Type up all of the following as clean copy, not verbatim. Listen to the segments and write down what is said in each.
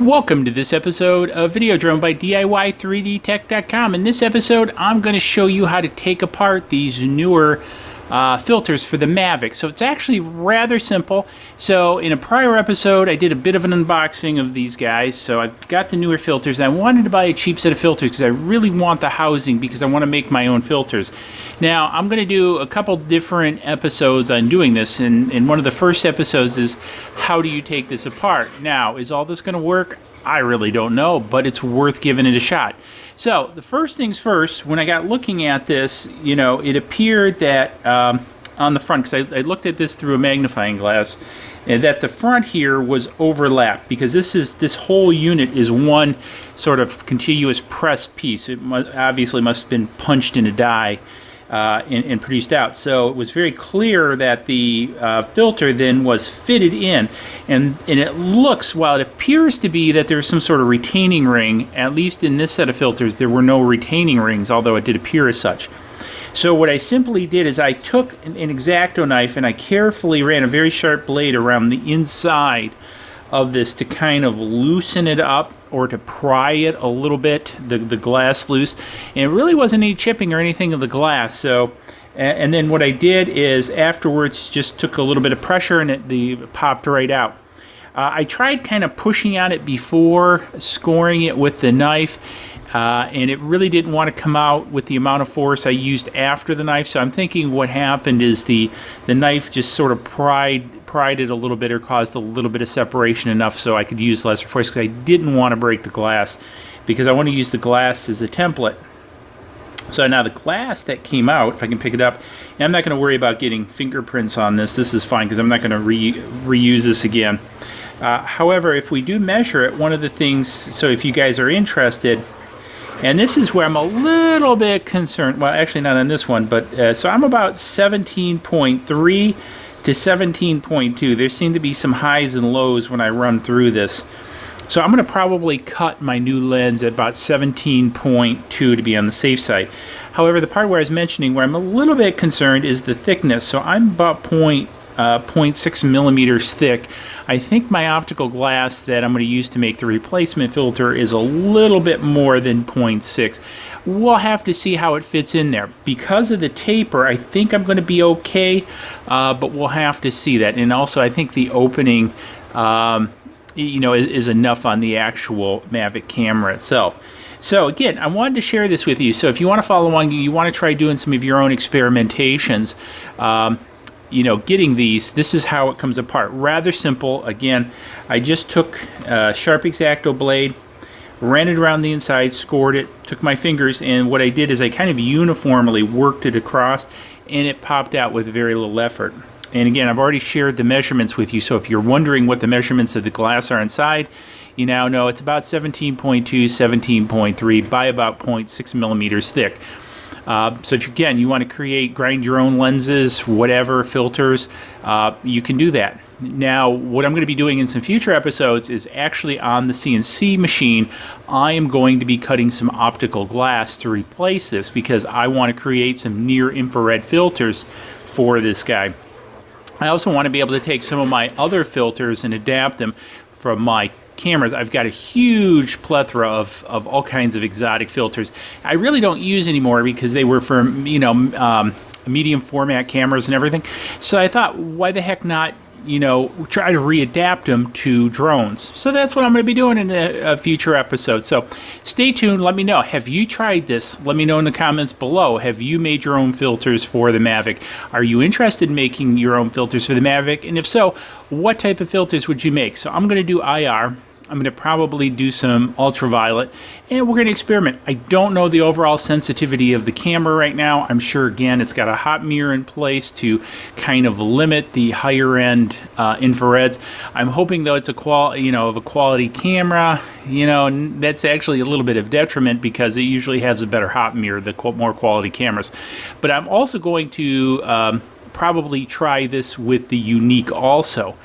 Welcome to this episode of Video Drone by DIY3DTech.com. In this episode, I'm going to show you how to take apart these Neweer filters for the Mavic. So it's actually rather simple. So in a prior episode, I did a bit of an unboxing of these guys. So I've got the Neweer filters. I wanted to buy a cheap set of filters because I really want the housing because I want to make my own filters. Now, I'm going to do a couple different episodes on doing this, and one of the first episodes is how do you take this apart? Now, is all this going to work? I really don't know, but it's worth giving it a shot. So, the first things first, when I got looking at this, you know, it appeared that on the front, because I looked at this through a magnifying glass, that the front here was overlapped because this whole unit is one sort of continuous pressed piece. It obviously must have been punched in a die and produced out. So it was very clear that the filter then was fitted in, and it looks, while it appears to be that there's some sort of retaining ring, at least in this set of filters there were no retaining rings, although it did appear as such. So what I simply did is I took an X-Acto knife and I carefully ran a very sharp blade around the inside of this to kind of loosen it up, or to pry it a little bit, the glass loose. And it really wasn't any chipping or anything of the glass. So, and then what I did is afterwards just took a little bit of pressure and it popped right out. I tried kind of pushing on it before scoring it with the knife, and it really didn't want to come out with the amount of force I used after the knife. So I'm thinking what happened is the knife just sort of pried it a little bit, or caused a little bit of separation enough so I could use lesser force, because I didn't want to break the glass, because I want to use the glass as a template. So now the glass that came out, if I can pick it up, and I'm not going to worry about getting fingerprints on this. This is fine because I'm not going to reuse this again. However, if we do measure it, one of the things, so if you guys are interested, and this is where I'm a little bit concerned, well actually not on this one, but so I'm about 17.3 to 17.2. There seem to be some highs and lows when I run through this. So I'm going to probably cut my new lens at about 17.2 to be on the safe side. However, the part where I was mentioning where I'm a little bit concerned is the thickness. So I'm about 0.6 millimeters thick. I think my optical glass that I'm going to use to make the replacement filter is a little bit more than 0.6. We'll have to see how it fits in there. Because of the taper, I think I'm going to be okay, but we'll have to see that. And also, I think the opening, you know, is enough on the actual Mavic camera itself. So again, I wanted to share this with you. So if you want to follow along, you want to try doing some of your own experimentations, you know, getting these, this is how it comes apart. Rather simple. Again, I just took a sharp X-Acto blade, ran it around the inside, scored it, took my fingers, and what I did is I kind of uniformly worked it across, and it popped out with very little effort. And again, I've already shared the measurements with you, so if you're wondering what the measurements of the glass are inside, you now know it's about 17.2, 17.3 by about 0.6 millimeters thick. So if, again, you want to grind your own lenses, whatever, filters, you can do that. Now, what I'm going to be doing in some future episodes is actually on the CNC machine, I am going to be cutting some optical glass to replace this, because I want to create some near-infrared filters for this guy. I also want to be able to take some of my other filters and adapt them from my cameras. I've got a huge plethora of all kinds of exotic filters. I really don't use anymore because they were for, you know, medium format cameras and everything. So I thought, why the heck not, you know, try to readapt them to drones. So that's what I'm going to be doing in a future episode. So stay tuned. Let me know. Have you tried this? Let me know in the comments below. Have you made your own filters for the Mavic? Are you interested in making your own filters for the Mavic? And if so, what type of filters would you make? So I'm going to do IR. I'm going to probably do some ultraviolet, and we're going to experiment. I don't know the overall sensitivity of the camera right now. I'm sure, again, it's got a hot mirror in place to kind of limit the higher end infrareds. I'm hoping, though, it's a quality camera. You know, that's actually a little bit of detriment because it usually has a better hot mirror, the more quality cameras. But I'm also going to probably try this with the Unique also,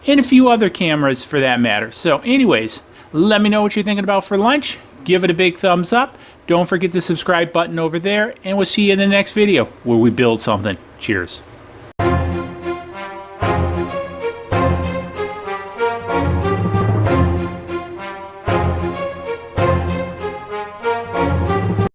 and a few other cameras for that matter. So anyways, let me know what you're thinking about for lunch. Give it a big thumbs up. Don't forget the subscribe button over there, and we'll see you in the next video where we build something. Cheers.